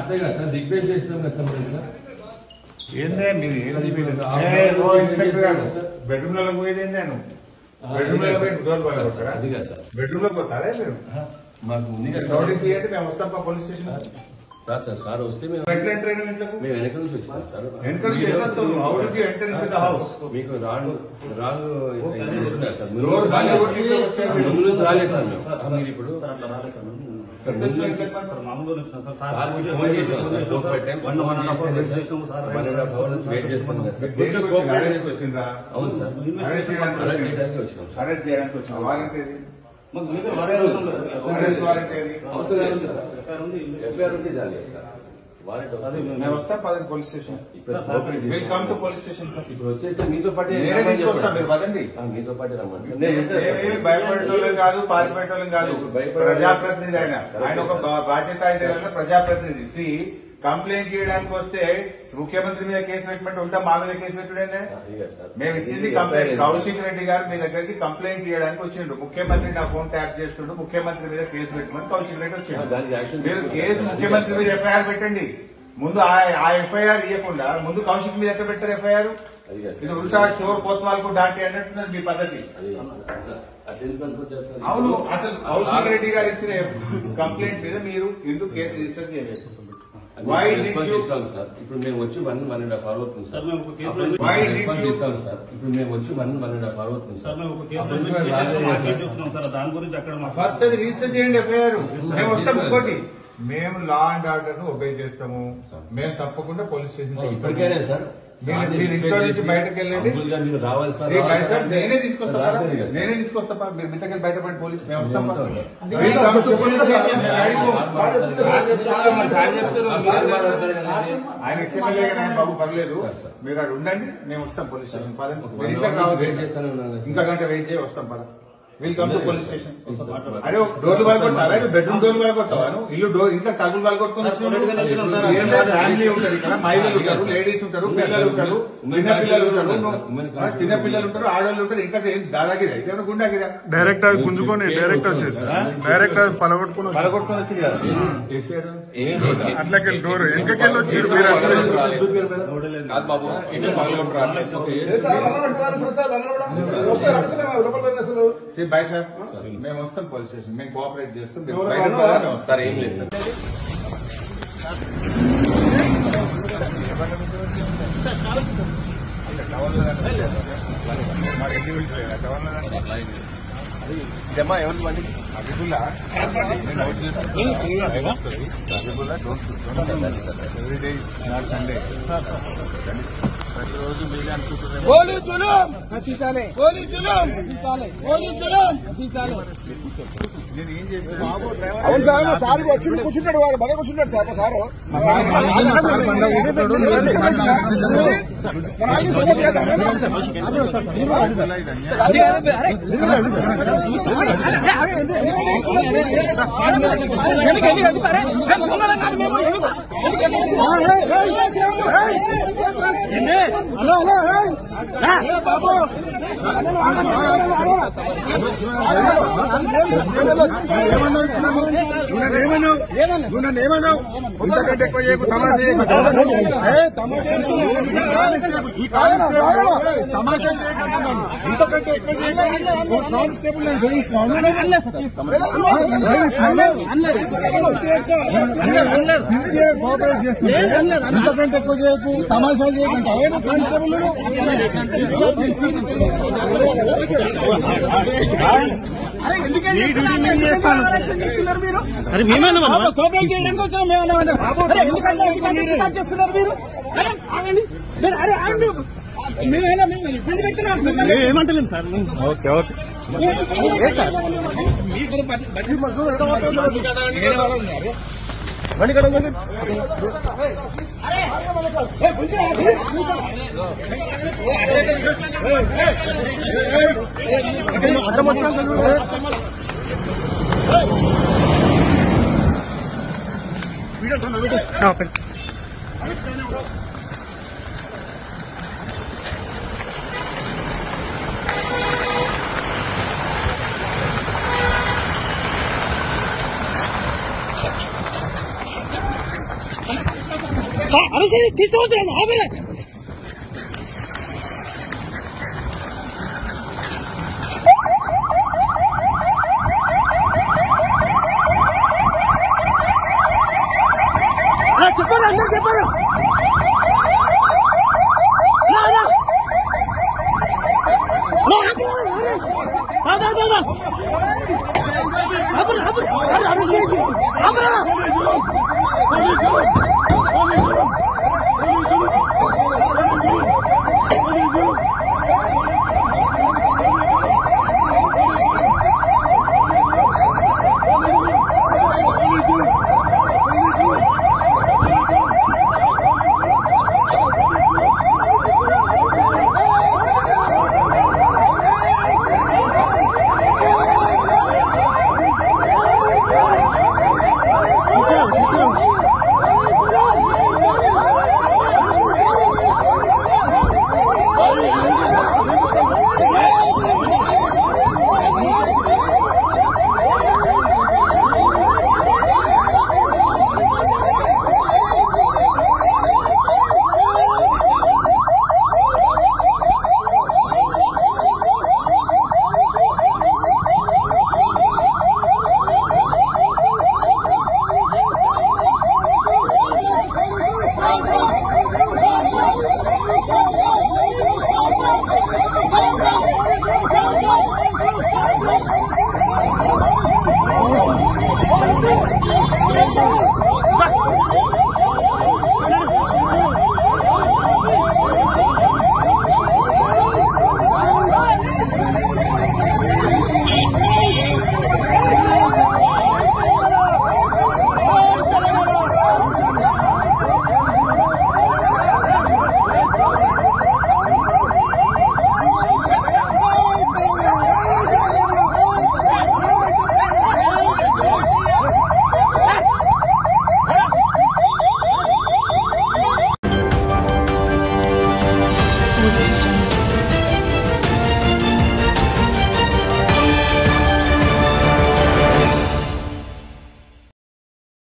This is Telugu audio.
అంతే కదా సార్, రిక్వెస్ట్ చేసినాం కదా సార్. ఏందే మీది బెడ్రూమ్ లో పోయేది ఏంది నేను బెడ్రూమ్ లో డోర్ పడగొట్టారా? అది కాదు సార్, బెడ్రూమ్ లో పోతారా మీరు? మాకు ఉంది కదా నోటీస్ ఇవ్వండి, మేము వస్తాం పోలీస్ స్టేషన్. రాదు సార్, సార్ వస్తే మేము ఎట్లా ఎంటర్ అయినా ఇంట్లోకి? మేము వెనక నుంచి వచ్చినాం సార్. వెనక నుంచి ఎట్లా వస్తావు? How did you enter into the house? మీకు రాంగ్ సార్, డోర్ బాగా కొట్టి వచ్చారు. ముందు నుంచి రాలేదు సార్ మేము. మీరు ఇప్పుడు ఫోన్ చేసాం సార్, 4-5 times వెయిట్ చేసుకున్నాం అరెస్ట్ వచ్చిందా? అవును సార్, అరెస్ట్ చేయడానికి వచ్చినాం. అరెస్ట్ చేయడానికి వచ్చిన వారెంట్ ఏది? అరెస్ట్ వారెంట్ ఏది? ఎఫ్ఐఆర్ ఉంటే చాలు సార్. మేము వస్తాం పదండి police station. Welcome to police station. ఇప్పుడు వచ్చేసి మీతో పాటు నేనే తీసుకొస్తాను, మీరు పదండి. మీతో పాటు రమ్మండి. భయపడేటోళ్ళం కాదు, పారిపోయేటోళ్ళం కాదు. ప్రజాప్రతినిధి ఆయన ఒక బాధ్యత ప్రజాప్రతినిధి. కంప్లైంట్ చేయడానికి వస్తే ముఖ్యమంత్రి మీద కేసు పెట్టమంటే ఉంటాం, మా మీద కేసు పెట్టుడేనే. మేము ఇచ్చింది కంప్లైంట్. కౌశిక్ రెడ్డి గారు మీ దగ్గరికి కంప్లైంట్ చేయడానికి వచ్చిండు. ముఖ్యమంత్రి నా ఫోన్ ట్యాప్ చేస్తుండు, ముఖ్యమంత్రి మీద కేసు పెట్టమని కౌశిక్ రెడ్డి వచ్చిండు. మీరు కేసు ముఖ్యమంత్రి మీద ఎఫ్ఐఆర్ పెట్టండి. ముందు ఆ ఎఫ్ఐఆర్ ఇవ్వకుండా ముందు కౌశిక్ మీద ఎక్కడ పెట్టారు ఎఫ్ఐఆర్? ఇది ఉల్టా చోర్ కోత్వాల్కు డాంటి అన్నట్టున్నది మీ పద్ధతి. అవును, అసలు కౌశిక్ రెడ్డి గారు ఇచ్చిన కంప్లైంట్ మీద మీరు ఎందుకు కేసు రిజిస్టర్ చేయలేదు? ఇప్పుడు మేము వచ్చి 1.5 hour అవుతుంది సార్. ఇస్తాం సార్. ఇప్పుడు మేము వచ్చి 1.5 hour అవుతుంది సార్. దాని గురించి అక్కడ ఫస్ట్ అది రిజిస్టర్ చేయండి ఎఫ్ఐఆర్. మేము వస్తాం. ఇంకోటి, మేము లా అండ్ ఆర్డర్ ను ఒబే చేస్తాము. మేము తప్పకుండా పోలీస్ స్టేషన్ ఇప్పటికైనా సార్, మీరు ఇంట్లో నుంచి బయటకు వెళ్ళండి. మీరు రావాలి సార్. నేనే తీసుకొస్తా, మీరు ఇంతకెళ్ళి బయటపడి పోలీస్ మేము వస్తాం. ఆయన ఎక్స్ఎమ్మెల్యే బాబు పర్లేదు, మీరు అక్కడ ఉండండి, మేము వస్తాం పోలీస్ స్టేషన్. పదండి, ఇంట్లోకి రావాలి. ఇంకా గంట వెయిట్ చేయి, వస్తాం. పద, వెల్కమ్ టు పోలీస్ స్టేషన్. అరే డోర్లు బాగుంటావా? బెడ్రూమ్ డోర్లు బాగుంటావా? ఇల్లు డోర్ ఇంట్లో తగులు బాగుంటుకొని ఫ్యామిలీ ఉంటారు, ఇక్కడ మహిళలు ఉంటారు, లేడీస్ ఉంటారు, పిల్లలు ఉంటారు, చిన్న పిల్లలు ఉంటారు, ఆడవాళ్ళు ఉంటారు. ఇంకా దాదాగిరి అయితే గుండాగిరా డైరెక్ట్ అది గుంజుకొని డైరెక్ట్ వచ్చేసి డైరెక్ట్ అది పలగొట్టుకుని వచ్చింది కదా. అట్లకెళ్ళి డోర్ వెనకకెళ్ళి వచ్చి బాయ్ సార్, మేము వస్తాం పోలీస్ స్టేషన్. మేము కోఆపరేట్ చేస్తాం. సార్ ఏం లేదు సార్. జమా ఎవరు బండి అభిబుల్లా ఎవ్రీడే సండే ప్రతిరోజు మీరే అనుకుంటున్నారు. నేను ఏం చేశాను సార్ వచ్చి కూర్చుంటాడు, వాడు బాగా కూర్చుంటాడు సార్. సారు బాబు ఏమన్నావు? ఇంతకంటే ఎక్కువ చేయకు, తమాషా చేయకుంటున్నాను. ఇంతకంటే ఎక్కువ చేయకు. కానిస్టేబుల్ కోఆపరేట్ చేస్తుంది. ఇంతకంటే ఎక్కువ చేయకు, తమాషా చేయకుండా కానిస్టేబుల్ అరే మేమన్నా కోఆపరేట్ చేయడానికి వచ్చాం. మేమన్నా చేస్తున్నారు మీరు. అరే ఆగండి, మేమైనా మేము ఇబ్బంది పెడుతున్నాం. ఏమంటలేము సార్. ఓకే ఓకే బండి కదా అడ్డం అరెస్ట్ తీసుకోవద్దు ఆపలే చెప్పారు అందరూ చెప్పారు